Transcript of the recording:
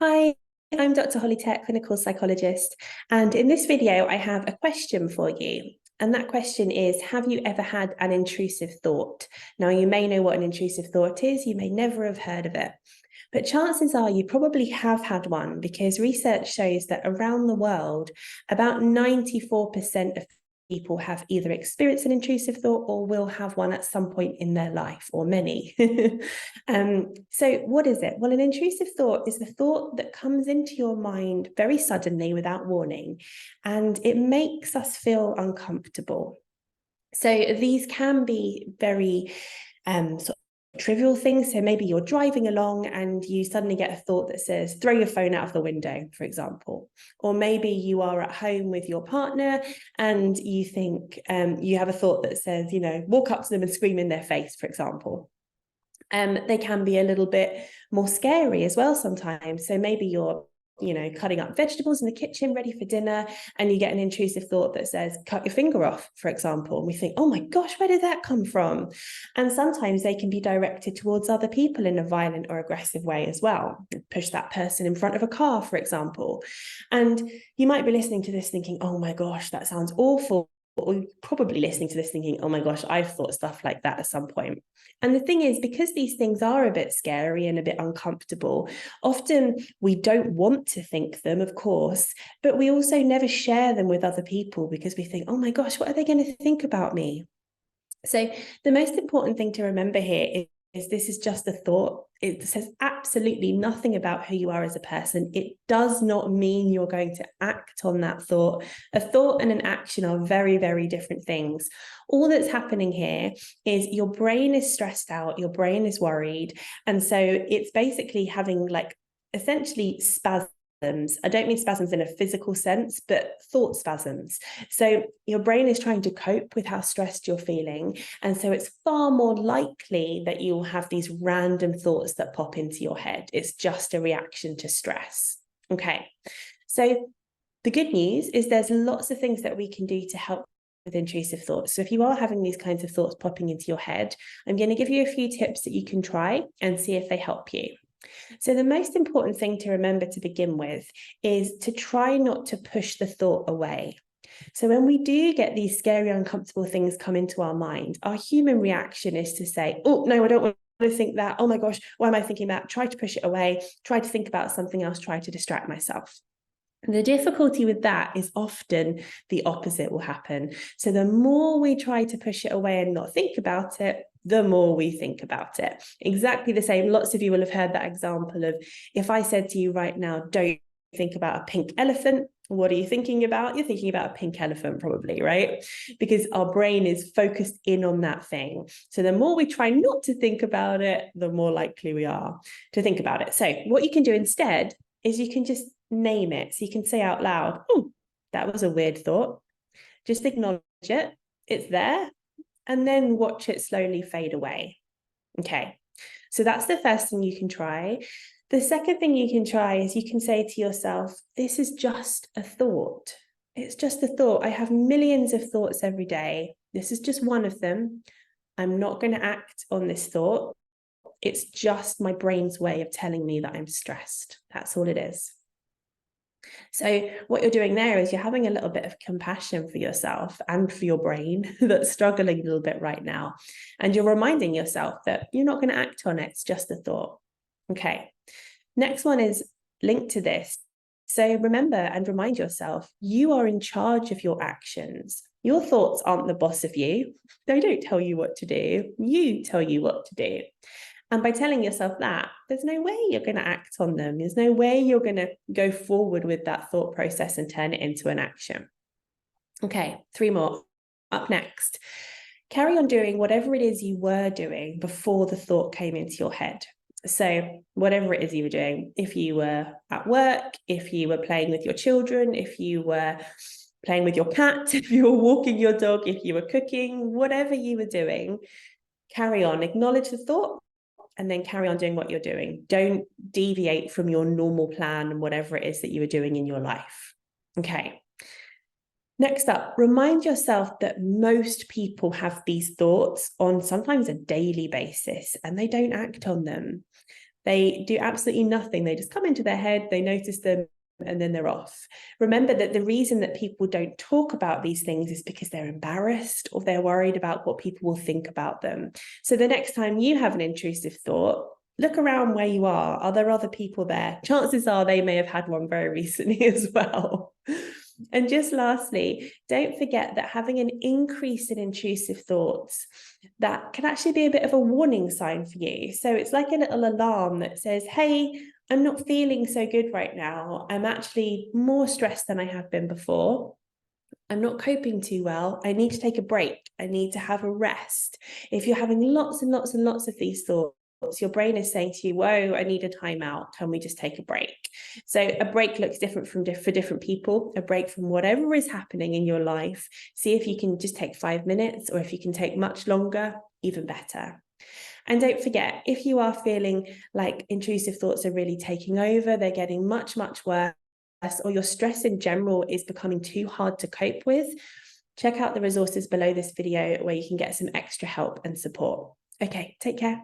Hi, I'm Dr. Holly Tech, clinical psychologist, and in this video, I have a question for you. And that question is, have you ever had an intrusive thought? Now, you may know what an intrusive thought is, you may never have heard of it, but chances are you probably have had one because research shows that around the world, about 94% of people have either experienced an intrusive thought or will have one at some point in their life, or many. So what is it? Well, an intrusive thought is the thought that comes into your mind very suddenly without warning, and it makes us feel uncomfortable. So these can be very sort of trivial things. So maybe you're driving along and you suddenly get a thought that says, throw your phone out of the window, for example. Or maybe you are at home with your partner and you think you have a thought that says, walk up to them and scream in their face, for example. They can be a little bit more scary as well sometimes. So maybe you're cutting up vegetables in the kitchen ready for dinner, and you get an intrusive thought that says, cut your finger off, for example. And we think, oh my gosh, where did that come from? And sometimes they can be directed towards other people in a violent or aggressive way as well. Push that person in front of a car, for example. And you might be listening to this thinking, oh my gosh, that sounds awful. Or you're probably listening to this thinking, oh my gosh, I've thought stuff like that at some point. And the thing is, because these things are a bit scary and a bit uncomfortable, often we don't want to think them, of course, but we also never share them with other people because we think, oh my gosh, what are they going to think about me? So the most important thing to remember here is this is just a thought. It says absolutely nothing about who you are as a person. It does not mean you're going to act on that thought. A thought and an action are very, very different things. All that's happening here is your brain is stressed out, your brain is worried. And so it's basically having essentially spasms. I don't mean spasms in a physical sense, but thought spasms. So your brain is trying to cope with how stressed you're feeling. And so it's far more likely that you'll have these random thoughts that pop into your head. It's just a reaction to stress. Okay. So the good news is there's lots of things that we can do to help with intrusive thoughts. So if you are having these kinds of thoughts popping into your head, I'm going to give you a few tips that you can try and see if they help you. So the most important thing to remember to begin with is to try not to push the thought away. So when we do get these scary, uncomfortable things come into our mind, our human reaction is to say, oh, no, I don't want to think that. Oh my gosh, why am I thinking that? Try to push it away, try to think about something else, try to distract myself. The difficulty with that is often the opposite will happen. So the more we try to push it away and not think about it, the more we think about it. Exactly the same. Lots of you will have heard that example of, if I said to you right now, don't think about a pink elephant, what are you thinking about? You're thinking about a pink elephant probably, right? Because our brain is focused in on that thing. So the more we try not to think about it, the more likely we are to think about it. So what you can do instead is you can just name it. So you can say out loud, oh, that was a weird thought. Just acknowledge it. It's there. And then watch it slowly fade away. Okay. So that's the first thing you can try. The second thing you can try is you can say to yourself, this is just a thought. It's just a thought. I have millions of thoughts every day. This is just one of them. I'm not going to act on this thought. It's just my brain's way of telling me that I'm stressed. That's all it is. So what you're doing there is you're having a little bit of compassion for yourself and for your brain that's struggling a little bit right now. And you're reminding yourself that you're not going to act on it. It's just a thought. Okay. Next one is linked to this. So remember and remind yourself, you are in charge of your actions. Your thoughts aren't the boss of you. They don't tell you what to do. You tell you what to do. And by telling yourself that, there's no way you're going to act on them. There's no way you're going to go forward with that thought process and turn it into an action. Okay, 3 more. Up next, carry on doing whatever it is you were doing before the thought came into your head. So whatever it is you were doing, if you were at work, if you were playing with your children, if you were playing with your cat, if you were walking your dog, if you were cooking, whatever you were doing, carry on, acknowledge the thought, and then carry on doing what you're doing. Don't deviate from your normal plan and whatever it is that you were doing in your life. Okay. Next up, remind yourself that most people have these thoughts on sometimes a daily basis and they don't act on them. They do absolutely nothing. They just come into their head, they notice them, and then they're off. Remember that the reason that people don't talk about these things is because they're embarrassed or they're worried about what people will think about them. So the next time you have an intrusive thought, look around where you are. Are there other people there? Chances are they may have had one very recently as well. And just lastly, don't forget that having an increase in intrusive thoughts, that can actually be a bit of a warning sign for you. So it's like a little alarm that says, hey, I'm not feeling so good right now. I'm actually more stressed than I have been before. I'm not coping too well. I need to take a break. I need to have a rest. If you're having lots and lots and lots of these thoughts, your brain is saying to you, whoa, I need a timeout. Can we just take a break? So a break looks different for different people. A break from whatever is happening in your life. See if you can just take 5 minutes, or if you can take much longer, even better. And don't forget, if you are feeling like intrusive thoughts are really taking over, they're getting much, much worse, or your stress in general is becoming too hard to cope with, check out the resources below this video where you can get some extra help and support. Okay, take care.